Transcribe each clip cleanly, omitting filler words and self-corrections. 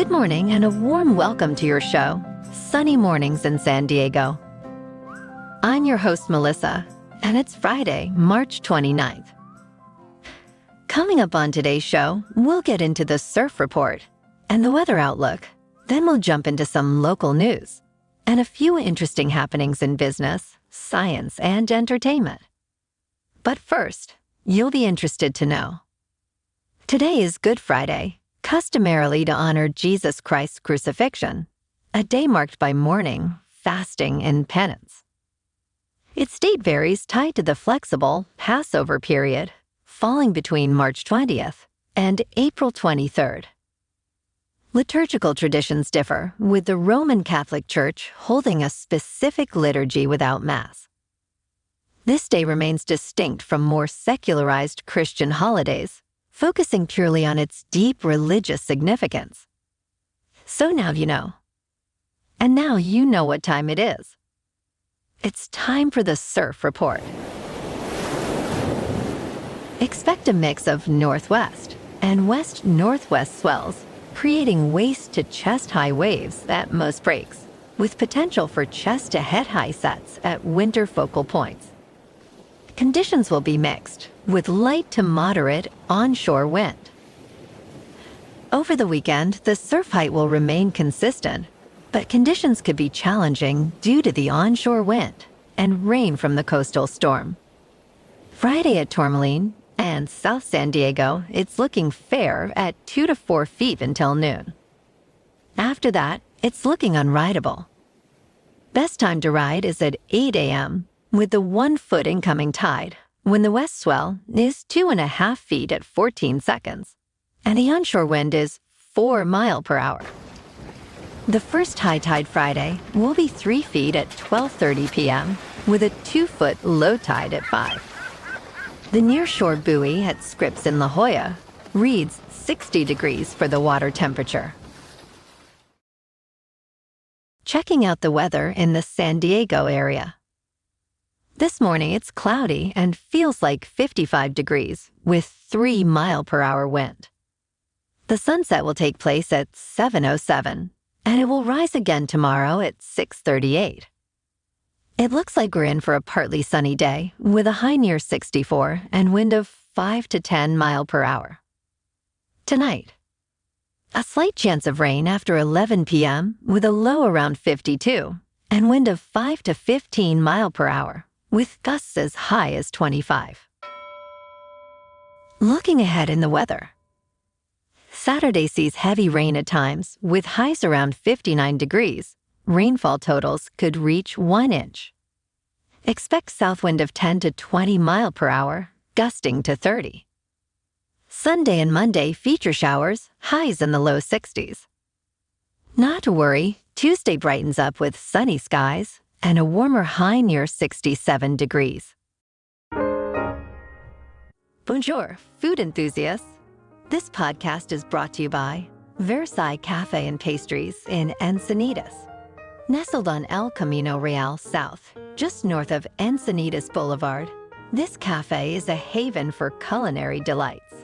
Good morning and a warm welcome to your show, Sunny Mornings in San Diego. I'm your host, Melissa, and it's Friday, March 29th. Coming up on today's show, we'll get into the surf report and the weather outlook. Then we'll jump into some local news and a few interesting happenings in business, science, and entertainment. But first, you'll be interested to know. Today is Good Friday, customarily to honor Jesus Christ's crucifixion, a day marked by mourning, fasting, and penance. Its date varies tied to the flexible Passover period, falling between March 20th and April 23rd. Liturgical traditions differ, with the Roman Catholic Church holding a specific liturgy without Mass. This day remains distinct from more secularized Christian holidays, focusing purely on its deep religious significance. So now you know. And now you know what time it is. It's time for the surf report. Expect a mix of northwest and west-northwest swells, creating waist to chest-high waves at most breaks, with potential for chest-to-head-high sets at winter focal points. Conditions will be mixed, with light to moderate onshore wind. Over the weekend, the surf height will remain consistent, but conditions could be challenging due to the onshore wind and rain from the coastal storm. Friday at Tourmaline and South San Diego, it's looking fair at 2 to 4 feet until noon. After that, it's looking unrideable. Best time to ride is at 8 a.m., with the 1 foot incoming tide, when the west swell is 2.5 feet at 14 seconds, and the onshore wind is 4 miles per hour. The first high tide Friday will be 3 feet at 12:30 p.m., with a 2 foot low tide at 5. The nearshore buoy at Scripps in La Jolla reads 60 degrees for the water temperature. Checking out the weather in the San Diego area. This morning it's cloudy and feels like 55 degrees with 3 miles per hour wind. The sunset will take place at 7:07, and it will rise again tomorrow at 6:38. It looks like we're in for a partly sunny day with a high near 64 and wind of 5 to 10 miles per hour. Tonight, a slight chance of rain after 11 p.m. with a low around 52 and wind of 5 to 15 miles per hour, with gusts as high as 25. Looking ahead in the weather. Saturday sees heavy rain at times, with highs around 59 degrees. Rainfall totals could reach 1 inch. Expect south wind of 10 to 20 miles per hour, gusting to 30. Sunday and Monday feature showers, highs in the low 60s. Not to worry, Tuesday brightens up with sunny skies and a warmer high near 67 degrees. Bonjour, food enthusiasts. This podcast is brought to you by Versailles Cafe and Pastries in Encinitas. Nestled on El Camino Real South, just north of Encinitas Boulevard, this cafe is a haven for culinary delights.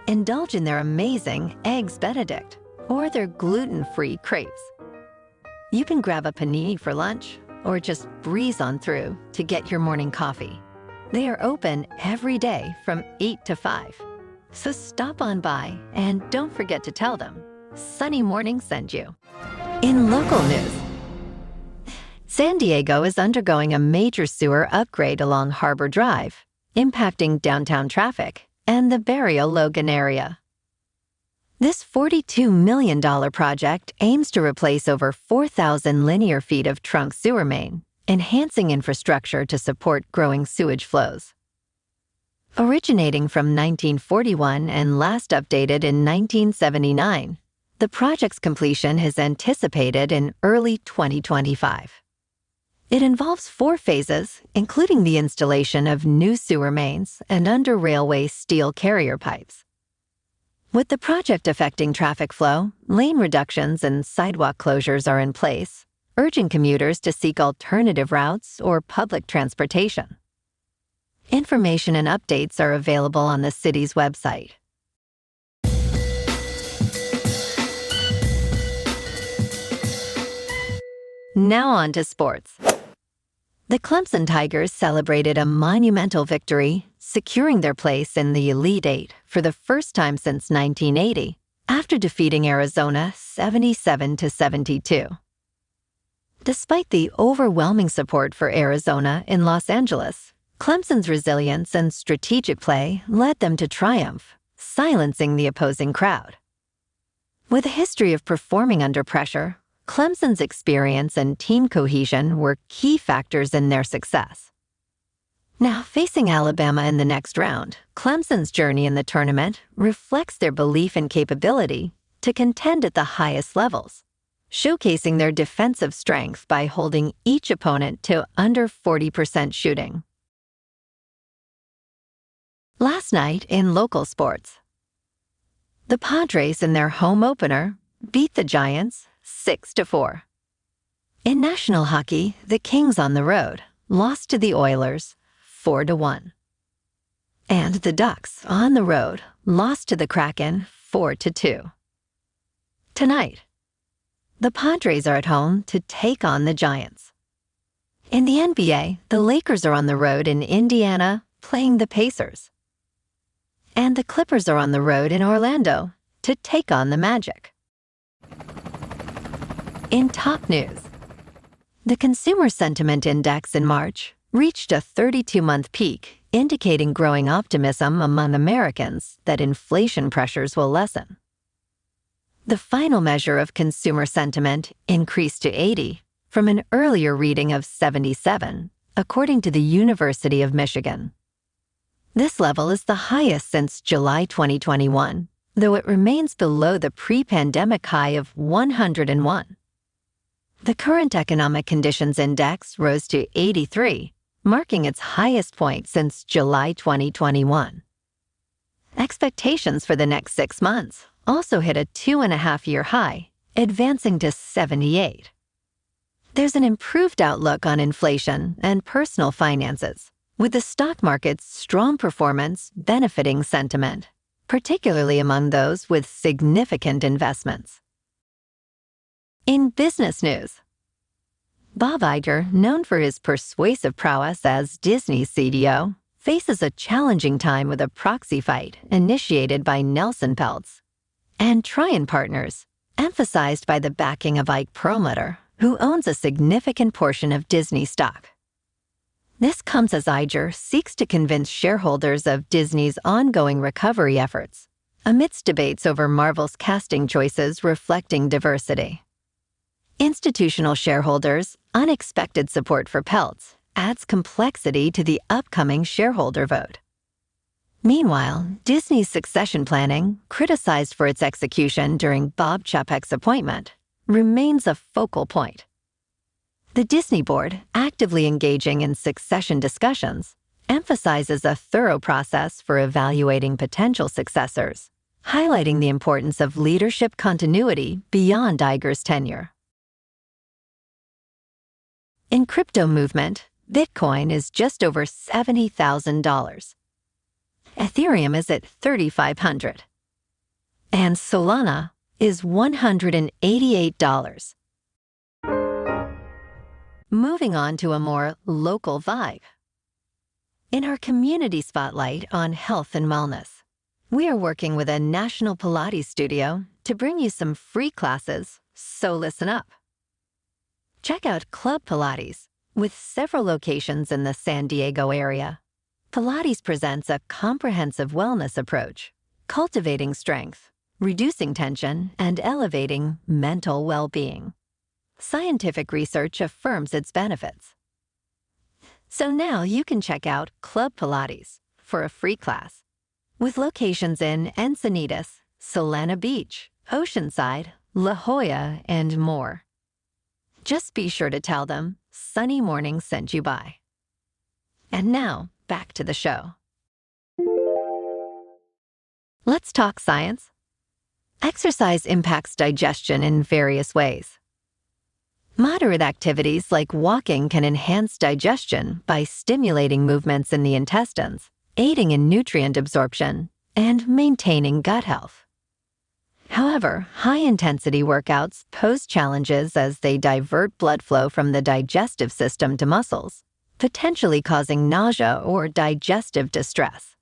Indulge in their amazing Eggs Benedict or their gluten-free crepes. You can grab a panini for lunch or just breeze on through to get your morning coffee. They are open every day from 8 to 5. So stop on by and don't forget to tell them Sunny Morning sent you. In local news, San Diego is undergoing a major sewer upgrade along Harbor Drive, impacting downtown traffic and the Barrio Logan area. This $42 million project aims to replace over 4,000 linear feet of trunk sewer main, enhancing infrastructure to support growing sewage flows. Originating from 1941 and last updated in 1979, the project's completion is anticipated in early 2025. It involves 4 phases, including the installation of new sewer mains and under-railway steel carrier pipes. With the project affecting traffic flow, lane reductions and sidewalk closures are in place, urging commuters to seek alternative routes or public transportation. Information and updates are available on the city's website. Now on to sports. The Clemson Tigers celebrated a monumental victory, securing their place in the Elite Eight for the first time since 1980, after defeating Arizona 77-72. Despite the overwhelming support for Arizona in Los Angeles, Clemson's resilience and strategic play led them to triumph, silencing the opposing crowd. With a history of performing under pressure, Clemson's experience and team cohesion were key factors in their success. Now, facing Alabama in the next round, Clemson's journey in the tournament reflects their belief and capability to contend at the highest levels, showcasing their defensive strength by holding each opponent to under 40% shooting. Last night in local sports, the Padres in their home opener beat the Giants 6-4. In national hockey, the Kings on the road lost to the Oilers 4-1. And the Ducks on the road lost to the Kraken 4-2. Tonight, the Padres are at home to take on the Giants. In the NBA, the Lakers are on the road in Indiana playing the Pacers. And the Clippers are on the road in Orlando to take on the Magic. In top news, the Consumer Sentiment Index in March reached a 32-month peak, indicating growing optimism among Americans that inflation pressures will lessen. The final measure of consumer sentiment increased to 80 from an earlier reading of 77, according to the University of Michigan. This level is the highest since July 2021, though it remains below the pre-pandemic high of 101. The current economic conditions index rose to 83, marking its highest point since July 2021. Expectations for the next 6 months also hit a 2.5-year high, advancing to 78. There's an improved outlook on inflation and personal finances, with the stock market's strong performance benefiting sentiment, particularly among those with significant investments. In business news, Bob Iger, known for his persuasive prowess as Disney's CDO, faces a challenging time with a proxy fight initiated by Nelson Peltz and Tryon Partners, emphasized by the backing of Ike Perlmutter, who owns a significant portion of Disney stock. This comes as Iger seeks to convince shareholders of Disney's ongoing recovery efforts, amidst debates over Marvel's casting choices reflecting diversity. Institutional shareholders' unexpected support for Peltz adds complexity to the upcoming shareholder vote. Meanwhile, Disney's succession planning, criticized for its execution during Bob Chapek's appointment, remains a focal point. The Disney board, actively engaging in succession discussions, emphasizes a thorough process for evaluating potential successors, highlighting the importance of leadership continuity beyond Iger's tenure. In crypto movement, Bitcoin is just over $70,000. Ethereum is at $3,500. And Solana is $188. Moving on to a more local vibe. In our community spotlight on health and wellness, we are working with a national Pilates studio to bring you some free classes, so listen up. Check out Club Pilates, with several locations in the San Diego area. Pilates presents a comprehensive wellness approach, cultivating strength, reducing tension, and elevating mental well-being. Scientific research affirms its benefits. So now you can check out Club Pilates for a free class, with locations in Encinitas, Solana Beach, Oceanside, La Jolla, and more. Just be sure to tell them Sunny Morning sent you by. And now, back to the show. Let's talk science. Exercise impacts digestion in various ways. Moderate activities like walking can enhance digestion by stimulating movements in the intestines, aiding in nutrient absorption, and maintaining gut health. However, high-intensity workouts pose challenges as they divert blood flow from the digestive system to muscles, potentially causing nausea or digestive distress.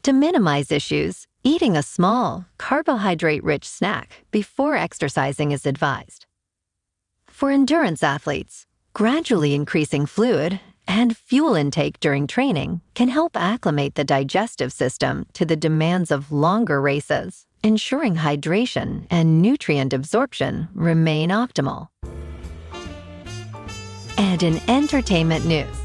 To minimize issues, eating a small, carbohydrate-rich snack before exercising is advised. For endurance athletes, gradually increasing fluid and fuel intake during training can help acclimate the digestive system to the demands of longer races, ensuring hydration and nutrient absorption remain optimal. And in entertainment news,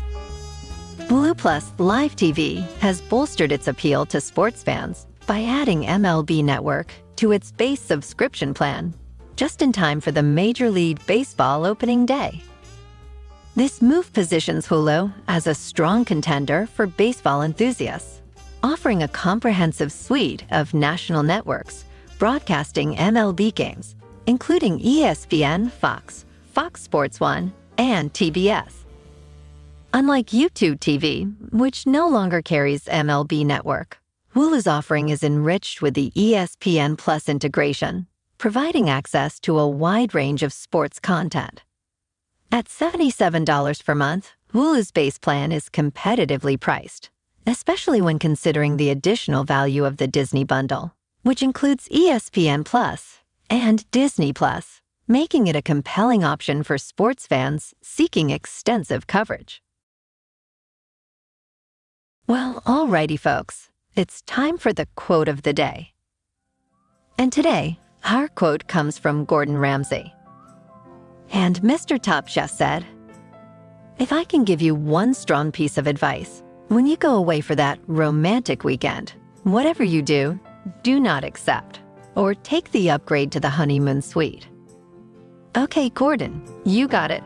Hulu Live TV has bolstered its appeal to sports fans by adding MLB Network to its base subscription plan, just in time for the Major League Baseball opening day. This move positions Hulu as a strong contender for baseball enthusiasts, offering a comprehensive suite of national networks broadcasting MLB games, including ESPN, Fox, Fox Sports 1, and TBS. Unlike YouTube TV, which no longer carries MLB Network, Hulu's offering is enriched with the ESPN Plus integration, providing access to a wide range of sports content. At $77 per month, Hulu's base plan is competitively priced, especially when considering the additional value of the Disney bundle, which includes ESPN Plus and Disney Plus, making it a compelling option for sports fans seeking extensive coverage. Well, alrighty folks, it's time for the quote of the day. And today, our quote comes from Gordon Ramsay. And Mr. Top Chef said, "If I can give you one strong piece of advice, when you go away for that romantic weekend, whatever you do, do not accept or take the upgrade to the honeymoon suite." Okay, Gordon, you got it.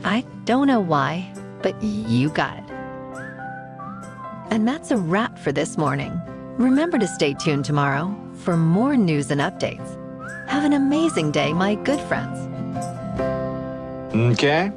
I don't know why, but you got it. And that's a wrap for this morning. Remember to stay tuned tomorrow for more news and updates. Have an amazing day, my good friends. Okay.